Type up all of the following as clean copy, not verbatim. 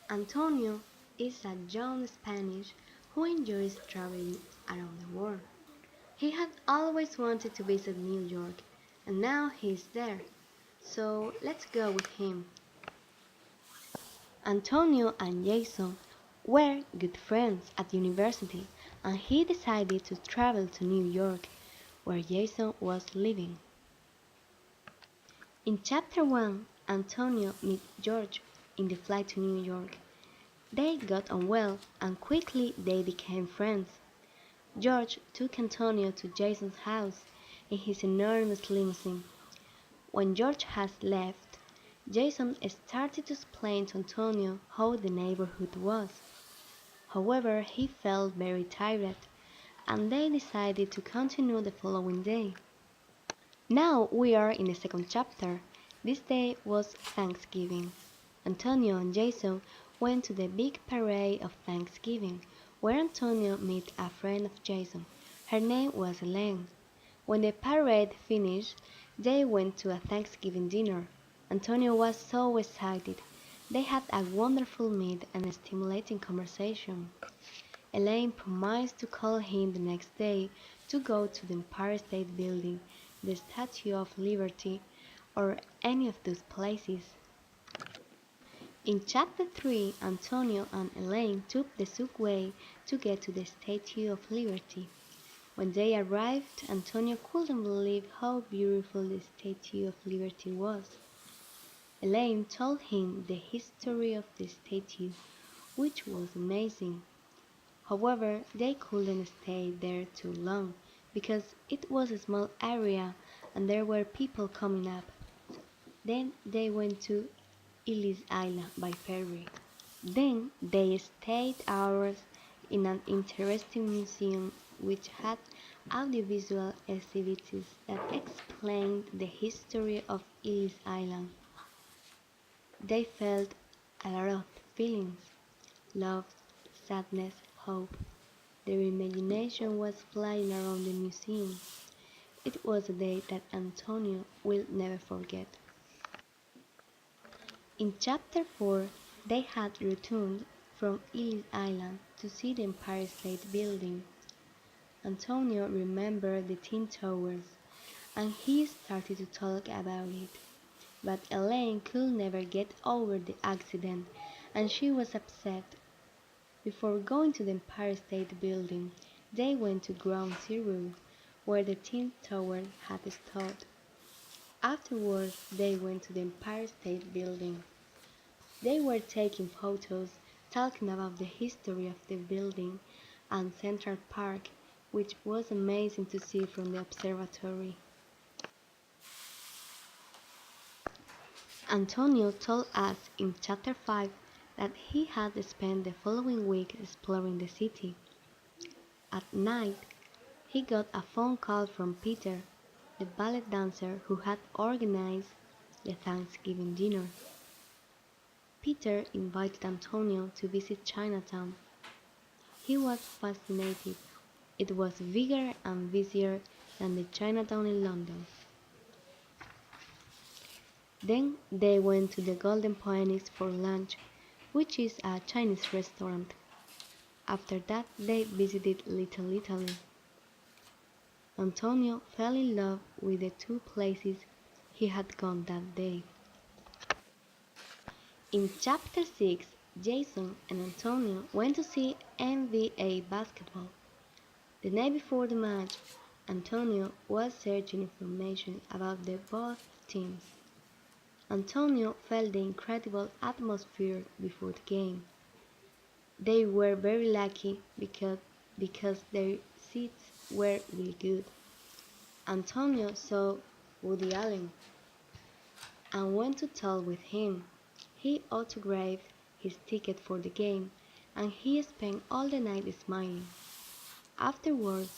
Antonio is a young Spanish who enjoys traveling around the world. He had always wanted to visit New York, and now he is there. So let's go with him. Antonio and Jason were good friends at university, and he decided to travel to New York, where Jason was living. In chapter 1, Antonio meets George in the flight to New York. They got on well, and quickly they became friends. George took Antonio to Jason's house in his enormous limousine. When George had left, Jason started to explain to Antonio how the neighborhood was. However, he felt very tired, and they decided to continue the following day. Now we are in the second chapter. This day was Thanksgiving. Antonio and Jason went to the big parade of Thanksgiving, where Antonio met a friend of Jason. Her name was Elaine. When the parade finished, they went to a Thanksgiving dinner. Antonio was so excited. They had a wonderful meal and a stimulating conversation. Elaine promised to call him the next day to go to the Empire State Building, the Statue of Liberty, or any of those places. In chapter 3, Antonio and Elaine took the subway to get to the Statue of Liberty. When they arrived, Antonio couldn't believe how beautiful the Statue of Liberty was. Elaine told him the history of the statue, which was amazing. However, they couldn't stay there too long because it was a small area and there were people coming up. Then they went to Ellis Island by ferry. Then they stayed hours in an interesting museum which had audiovisual exhibits that explained the history of Ellis Island. They felt a lot of feelings: love, sadness, hope. Their imagination was flying around the museum. It was a day that Antonio will never forget. In chapter 4, they had returned from Ellis Island to see the Empire State Building. Antonio remembered the Tin Towers, and he started to talk about it. But Elaine could never get over the accident, and she was upset. Before going to the Empire State Building, they went to Ground Zero, where the Tin Tower had stood. Afterwards, they went to the Empire State Building. They were taking photos, talking about the history of the building and Central Park, which was amazing to see from the observatory. Antonio told us in chapter 5 that he had spent the following week exploring the city. At night, he got a phone call from Peter, the ballet dancer who had organized the Thanksgiving dinner. Peter invited Antonio to visit Chinatown. He was fascinated. It was bigger and busier than the Chinatown in London. Then they went to the Golden Phoenix for lunch, which is a Chinese restaurant. After that, they visited Little Italy. Antonio fell in love with the two places he had gone that day. In chapter 6, Jason and Antonio went to see NBA basketball. The night before the match, Antonio was searching information about the both teams. Antonio felt the incredible atmosphere before the game. They were very lucky because their seats were really good. Antonio saw Woody Allen and went to talk with him. He autographed his ticket for the game, and he spent all the night smiling. Afterwards,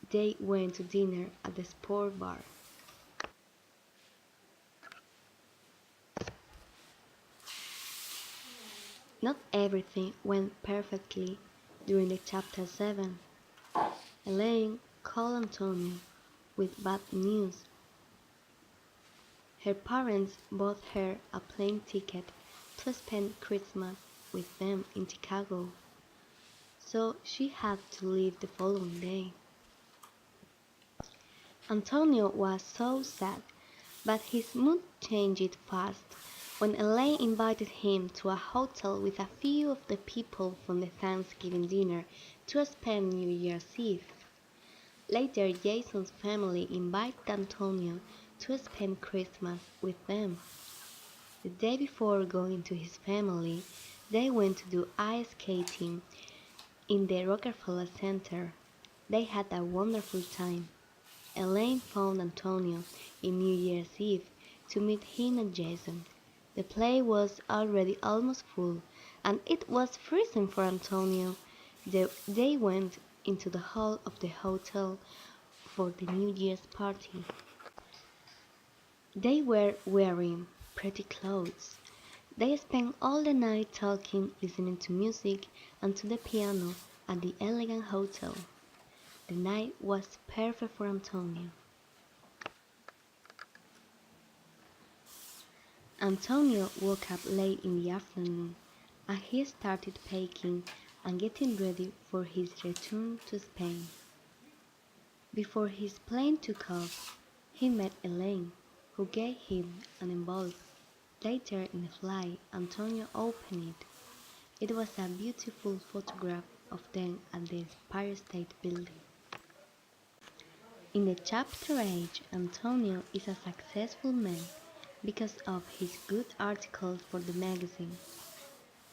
they went to dinner at the sport bar. Not everything went perfectly during the chapter 7. Elaine called Antonio with bad news. Her parents bought her a plane ticket, to spend Christmas with them in Chicago, so she had to leave the following day. Antonio was so sad, but his mood changed fast when Elaine invited him to a hotel with a few of the people from the Thanksgiving dinner to spend New Year's Eve. Later, Jason's family invited Antonio to spend Christmas with them. The day before going to his family, they went to do ice skating in the Rockefeller Center. They had a wonderful time. Elaine found Antonio in New Year's Eve to meet him and Jason. The play was already almost full, and it was freezing for Antonio. They went into the hall of the hotel for the New Year's party. They were wearing pretty clothes. They spent all the night talking, listening to music, and to the piano at the elegant hotel. The night was perfect for Antonio. Antonio woke up late in the afternoon, and he started packing and getting ready for his return to Spain. Before his plane took off, he met Elaine, who gave him an envelope. Later in the flight, Antonio opened it. It was a beautiful photograph of them at the Empire State Building. In the chapter 8, Antonio is a successful man because of his good articles for the magazine.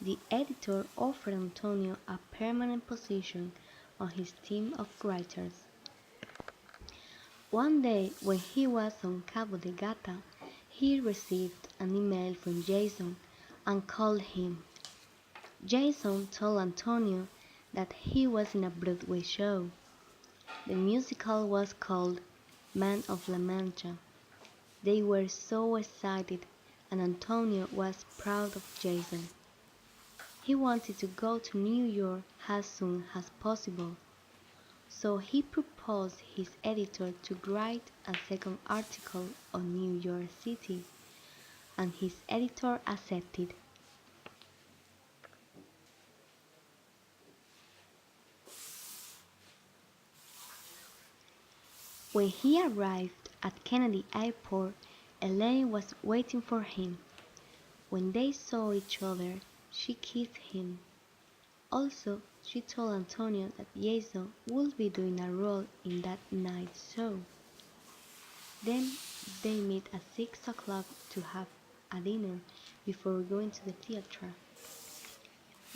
The editor offered Antonio a permanent position on his team of writers. One day, when he was on Cabo de Gata, he received an email from Jason and called him. Jason told Antonio that he was in a Broadway show. The musical was called Man of La Mancha. They were so excited, and Antonio was proud of Jason. He wanted to go to New York as soon as possible, so he proposed his editor to write a second article on New York City, and his editor accepted. When he arrived at Kennedy Airport, Elaine was waiting for him. When they saw each other, she kissed him. Also, she told Antonio that Jason would be doing a role in that night's show. Then they meet at 6 o'clock to have a dinner before going to the theater.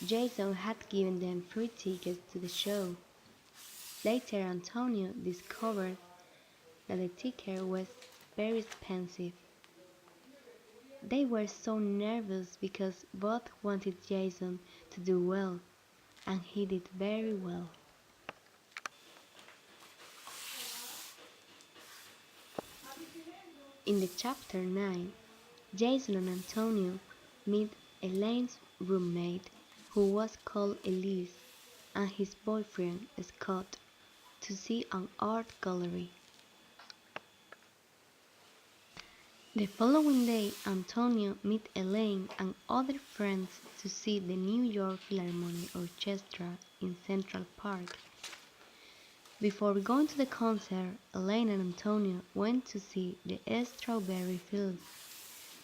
Jason had given them free tickets to the show. Later, Antonio discovered that the ticket was very expensive. They were so nervous because both wanted Jason to do well, and he did very well. In the chapter 9, Jason and Antonio meet Elaine's roommate, who was called Elise, and his boyfriend, Scott, to see an art gallery. The following day, Antonio met Elaine and other friends to see the New York Philharmonic Orchestra in Central Park. Before going to the concert, Elaine and Antonio went to see the Strawberry Fields,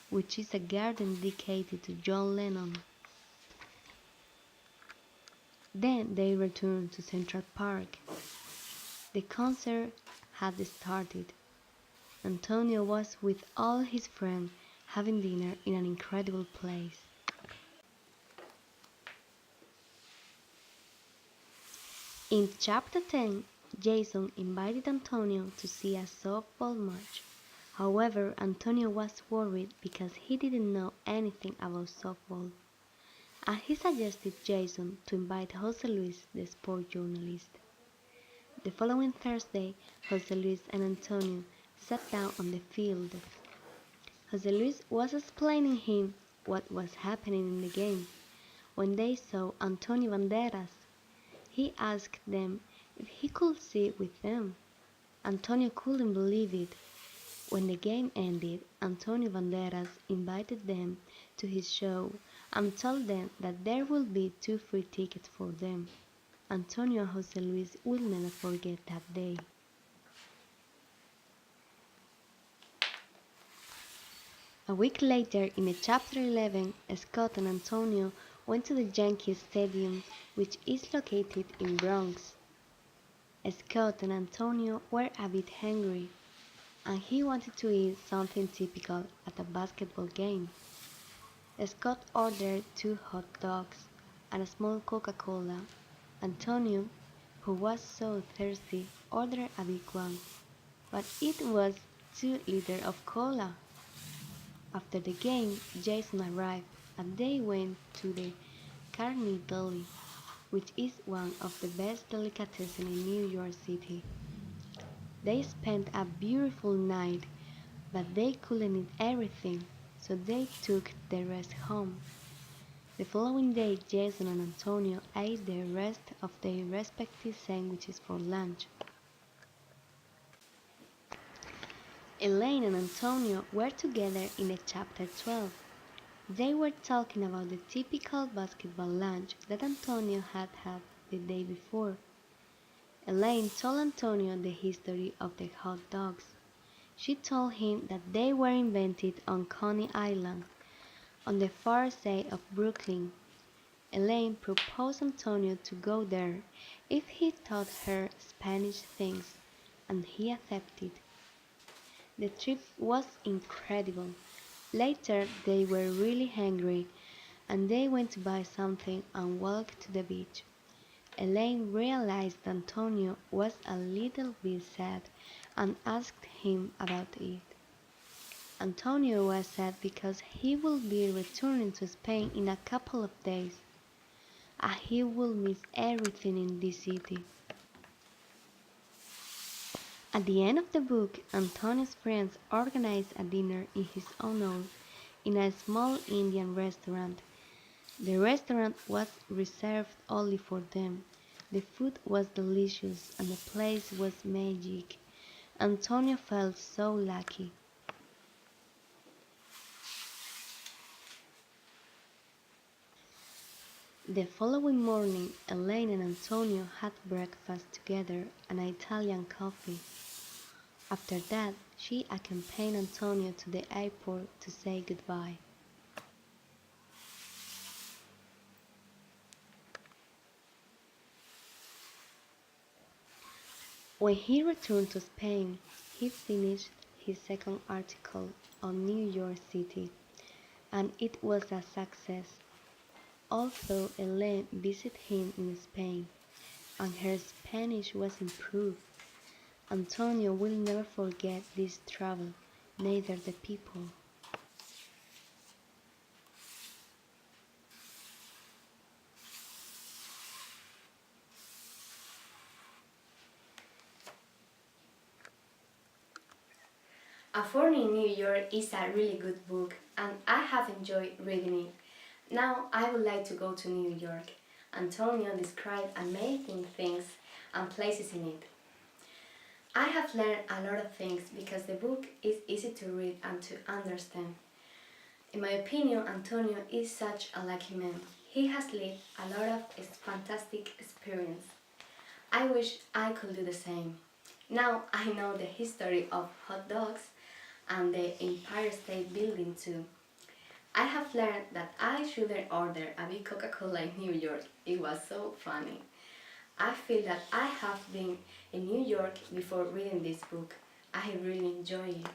which is a garden dedicated to John Lennon. Then they returned to Central Park. The concert had started. Antonio was with all his friends having dinner in an incredible place. In chapter 10, Jason invited Antonio to see a softball match. However, Antonio was worried because he didn't know anything about softball, and he suggested Jason to invite Jose Luis, the sport journalist. The following Thursday, Jose Luis and Antonio sat down on the field. Jose Luis was explaining him what was happening in the game. When they saw Antonio Banderas, he asked them if he could sit with them. Antonio couldn't believe it. When the game ended, Antonio Banderas invited them to his show and told them that there would be 2 free tickets for them. Antonio and Jose Luis will never forget that day. A week later, in chapter 11, Scott and Antonio went to the Yankees Stadium, which is located in Bronx. Scott and Antonio were a bit hungry, and he wanted to eat something typical at a basketball game. Scott ordered 2 hot dogs and a small Coca-Cola. Antonio, who was so thirsty, ordered a big one, but it was 2 liters of cola. After the game, Jason arrived, and they went to the Carney Deli, which is one of the best delicatessen in New York City. They spent a beautiful night, but they couldn't eat everything, so they took the rest home. The following day, Jason and Antonio ate the rest of their respective sandwiches for lunch. Elaine and Antonio were together in the chapter 12. They were talking about the typical basketball lunch that Antonio had had the day before. Elaine told Antonio the history of the hot dogs. She told him that they were invented on Coney Island, on the far side of Brooklyn. Elaine proposed Antonio to go there if he taught her Spanish things, and he accepted. The trip was incredible. Later, they were really hungry, and they went to buy something and walked to the beach. Elaine realized Antonio was a little bit sad and asked him about it. Antonio was sad because he would be returning to Spain in a couple of days, and he would miss everything in this city. At the end of the book, Antonio's friends organized a dinner in his honor in a small Indian restaurant. The restaurant was reserved only for them. The food was delicious and the place was magic. Antonio felt so lucky. The following morning, Elaine and Antonio had breakfast together and Italian coffee. After that, she accompanied Antonio to the airport to say goodbye. When he returned to Spain, he finished his second article on New York City, and it was a success. Although Elaine visited him in Spain, and her Spanish was improved, Antonio will never forget this travel, neither the people. A Fortnight in New York is a really good book, and I have enjoyed reading it. Now I would like to go to New York. Antonio described amazing things and places in it. I have learned a lot of things because the book is easy to read and to understand. In my opinion, Antonio is such a lucky man. He has lived a lot of fantastic experience. I wish I could do the same. Now I know the history of hot dogs and the Empire State Building too. I have learned that I shouldn't order a big Coca-Cola in New York. It was so funny. I feel that I have been in New York before reading this book. I really enjoy it.